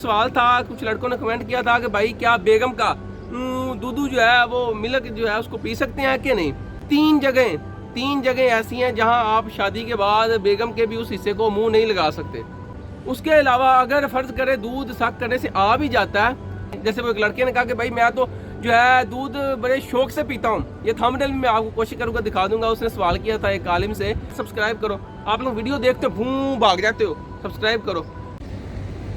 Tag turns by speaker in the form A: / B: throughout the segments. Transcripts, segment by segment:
A: सवाल था, कुछ लड़कों ने कमेंट किया था कि भाई क्या बेगम का दूध जो है वो मिल्क जो है उसको पी सकते हैं कि नहीं। तीन जगह ऐसी हैं जहां आप शादी के बाद बेगम के भी उस हिस्से को मुंह नहीं लगा सकते। उसके अलावा अगर फर्ज करे दूध सक करने से आ भी जाता है, जैसे वो एक लड़के ने कहा कि भाई मैं तो जो है दूध बड़े शौक से पीता हूँ, ये थंबनेल में मैं आपको कोशिश करूंगा दिखा दूंगा। उसने सवाल किया था एक आलिम से। सब्सक्राइब करो, आप लोग वीडियो देखते हो भूं भाग जाते हो, सब्सक्राइब करो।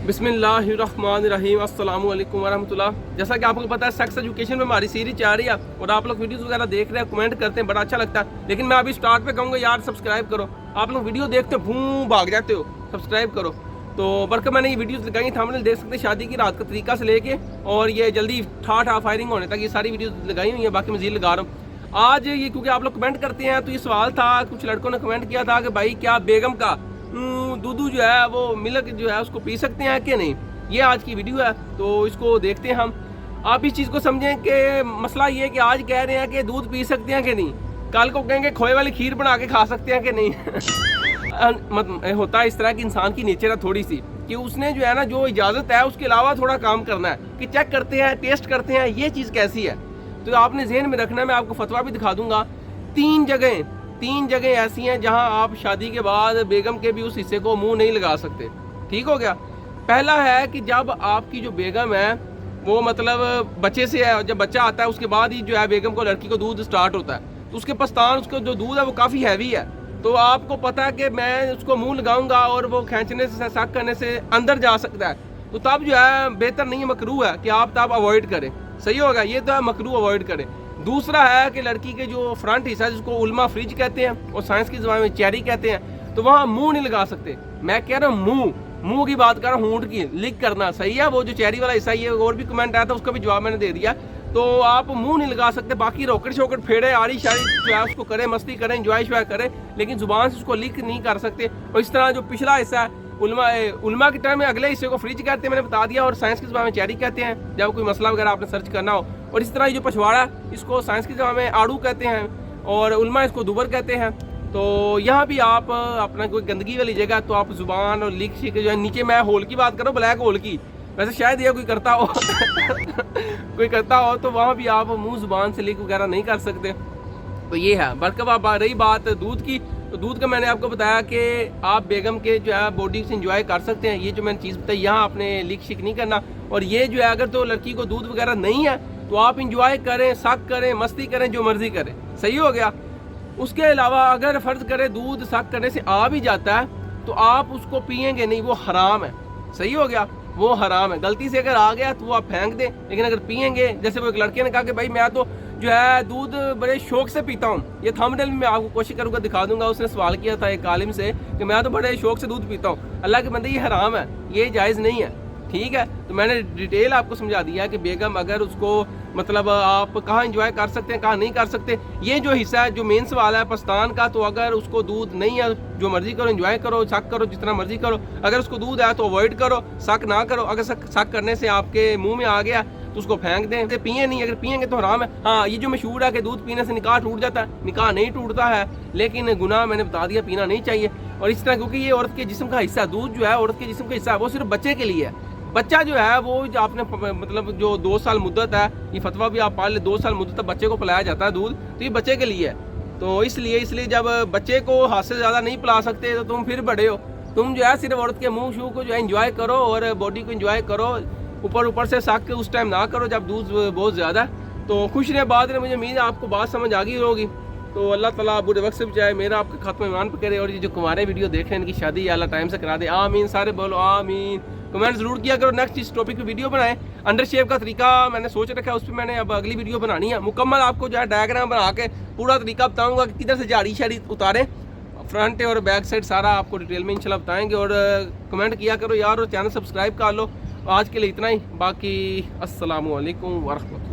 A: बिस्मिल्लाहिर्रहमानिर्रहीम, अस्सलामु अलैकुम वरहमतुल्लाह। जैसा कि आपको पता है सेक्स एजुकेशन में हमारी सीरीज आ रही है और आप लोग वीडियोस वगैरह देख रहे हैं, कमेंट करते हैं, बड़ा अच्छा लगता है। लेकिन मैं अभी स्टार्ट पे कहूँगा यार सब्सक्राइब करो, आप लोग वीडियो देखते हो भूं भाग जाते हो, सब्सक्राइब करो। तो बल्कि मैंने ये वीडियोस लगाई, थंबनेल देख सकते हैं शादी की रात का तरीका से लेके और ये जल्दी ठा फायरिंग होने तक ये सारी वीडियोस लगाई हुई है, बाकी मज़ीद लगा रहा हूँ आज ये, क्योंकि आप लोग कमेंट करते हैं। तो ये सवाल था, कुछ लड़कों ने कमेंट किया था कि भाई क्या बेगम का दूध जो है वो मिल्क जो है उसको पी सकते हैं कि नहीं। ये आज की वीडियो है, तो इसको देखते हैं हम। आप इस चीज़ को समझें कि मसला ये है कि आज कह रहे हैं कि दूध पी सकते हैं कि नहीं, कल को कहेंगे खोए वाली खीर बना के खा सकते हैं कि नहीं। होता है इस तरह की इंसान की नेचर है थोड़ी सी, कि उसने जो है ना जो इजाज़त है उसके अलावा थोड़ा काम करना है, कि चेक करते हैं, टेस्ट करते हैं ये चीज़ कैसी है। तो आपने ज़हन में रखना, मैं आपको फतवा भी दिखा दूंगा। तीन जगह ऐसी हैं जहां आप शादी के बाद बेगम के भी उस हिस्से को मुंह नहीं लगा सकते। ठीक हो गया। पहला है कि जब आपकी जो बेगम है वो मतलब बच्चे से है, जब बच्चा आता है उसके बाद ही जो है बेगम को, लड़की को दूध स्टार्ट होता है, तो उसके पस्तान उसका जो दूध है वो काफ़ी हैवी है। तो आपको पता है कि मैं उसको मुंह लगाऊंगा और वो खींचने से, सक करने से अंदर जा सकता है, तो तब जो है बेहतर नहीं है, मकरूह है कि आप तब अवॉइड करें। सही होगा, ये तो है मकरूह, अवॉइड करें। दूसरा है कि लड़की के जो फ्रंट हिस्सा है जिसको उल्मा फ्रिज कहते हैं और साइंस की ज़बान में चेरी कहते हैं, तो वहाँ मुंह नहीं लगा सकते। मैं कह रहा हूँ मुंह की बात कर रहा हूँ, होंठ की लिक करना। सही है, वो जो चेरी वाला हिस्सा है, और भी कमेंट आया था उसका भी जवाब मैंने दे दिया। तो आप मुंह नहीं लगा सकते, बाकी रॉकेट शॉकेट फेड़े, आड़ी शाड़ी जो है उसको करें, मस्ती करें, इंजॉय करें, लेकिन जुबान से उसको लिक नहीं कर सकते। और इस तरह जो पिछला हिस्सा है उल्मा के टाइम में अगले हिस्से को फ्रिज कहते हैं, मैंने बता दिया, और साइंस की ज़बान में चेरी कहते हैं जब कोई मसला वगैरह आपने सर्च करना हो। और इस तरह जो पछवाड़ा है इसको साइंस की ज़बान में आड़ू कहते हैं और उल्मा इसको दुबर कहते हैं। तो यहाँ भी आप अपना कोई गंदगी वाली जगह तो आप जुबान और लिक शिक जो है नीचे, मैं होल की बात करूँ, ब्लैक होल की, वैसे शायद ये कोई करता हो कोई करता हो, तो वहाँ भी आप मुंह जुबान से लिक वगैरह नहीं कर सकते। तो ये है। बल्कि अब रही बात दूध की, तो दूध का मैंने आपको बताया कि आप बेगम के जो है बॉडी से इंजॉय कर सकते हैं। ये जो मैंने चीज़ बताई, यहाँ आपने लिक शिक नहीं करना। और ये जो है अगर तो लड़की को दूध वगैरह नहीं है तो आप इंजॉय करें, सक करें, मस्ती करें, जो मर्जी करें। सही हो गया। उसके अलावा अगर फर्ज करें दूध सक करने से आ भी जाता है तो आप उसको पिएंगे नहीं, वो हराम है। सही हो गया, वो हराम है। गलती से अगर आ गया तो वो आप फेंक दें, लेकिन अगर पिएंगे, जैसे वो एक लड़के ने कहा कि भाई मैं तो जो है दूध बड़े शौक से पीता हूँ, ये थंबनेल में मैं आपको कोशिश करूँगा दिखा दूंगा। उसने सवाल किया था एक आलिम से कि मैं तो बड़े शौक से दूध पीता हूँ। अल्लाह के बंदे, ये हराम है, ये जायज़ नहीं है। ठीक है, तो मैंने डिटेल आपको समझा दिया कि बेगम अगर उसको मतलब आप कहाँ इंजॉय कर सकते हैं, कहाँ नहीं कर सकते। ये जो हिस्सा है, जो मेन सवाल है पस्तान का, तो अगर उसको दूध नहीं है, जो मर्जी करो, इंजॉय करो, सक करो, जितना मर्जी करो। अगर उसको दूध है तो अवॉइड करो, सक ना करो। अगर सक करने से आपके मुंह में आ गया तो उसको फेंक दें, पिए नहीं। अगर पिएंगे तो हराम है। हाँ, ये जो मशहूर है कि दूध पीने से निकाह टूट जाता है, निकाह नहीं टूटता है, लेकिन गुनाह मैंने बता दिया, पीना नहीं चाहिए। और इस तरह, क्योंकि ये औरत के जिस्म का हिस्सा, दूध जो है औरत के जिस्म का हिस्सा है, वो सिर्फ बच्चे के लिए है। बच्चा जो है वो जो आपने मतलब जो 2 साल मुद्दत है, ये फतवा भी आप पाल ले, 2 साल मुद्दत तक बच्चे को पिलाया जाता है दूध, तो ये बच्चे के लिए है। तो इसलिए जब बच्चे को हाथ से ज़्यादा नहीं पिला सकते तो तुम फिर बड़े हो, तुम जो है सिर्फ औरत के मुंह शू को जो है इंजॉय करो और बॉडी को इंजॉय करो, ऊपर से साक के उस टाइम ना करो जब दूध बहुत ज़्यादा। तो खुश रहे बाद में, मुझे उम्मीद है आपको बात समझ आ गई होगी। तो अल्लाह ताला बुरे वक्त से बचाए, मेरा आपके खात्मा ईमान पर करे, और ये जो कुमारे वीडियो देख रहे हैं इनकी शादी अल्लाह टाइम से करा दे। आमीन, सारे बोलो आमीन। कमेंट जरूर किया करो, नेक्स्ट इस टॉपिक पे वीडियो बनाएं। अंडर शेव का तरीका मैंने सोच रखा है, उस पर मैंने अब अगली वीडियो बनानी है। मुकम्मल आपको जो है डायग्राम बना के पूरा तरीका बताऊंगा कि किधर से झाड़ी शाड़ी उतारें, फ्रंट और बैक साइड सारा आपको डिटेल में इंशाल्लाह बताएंगे। और कमेंट किया करो यार, और चैनल सब्सक्राइब कर लो। आज के लिए इतना ही, बाकी अस्सलामु अलैकुम वरहमतुल्लाह।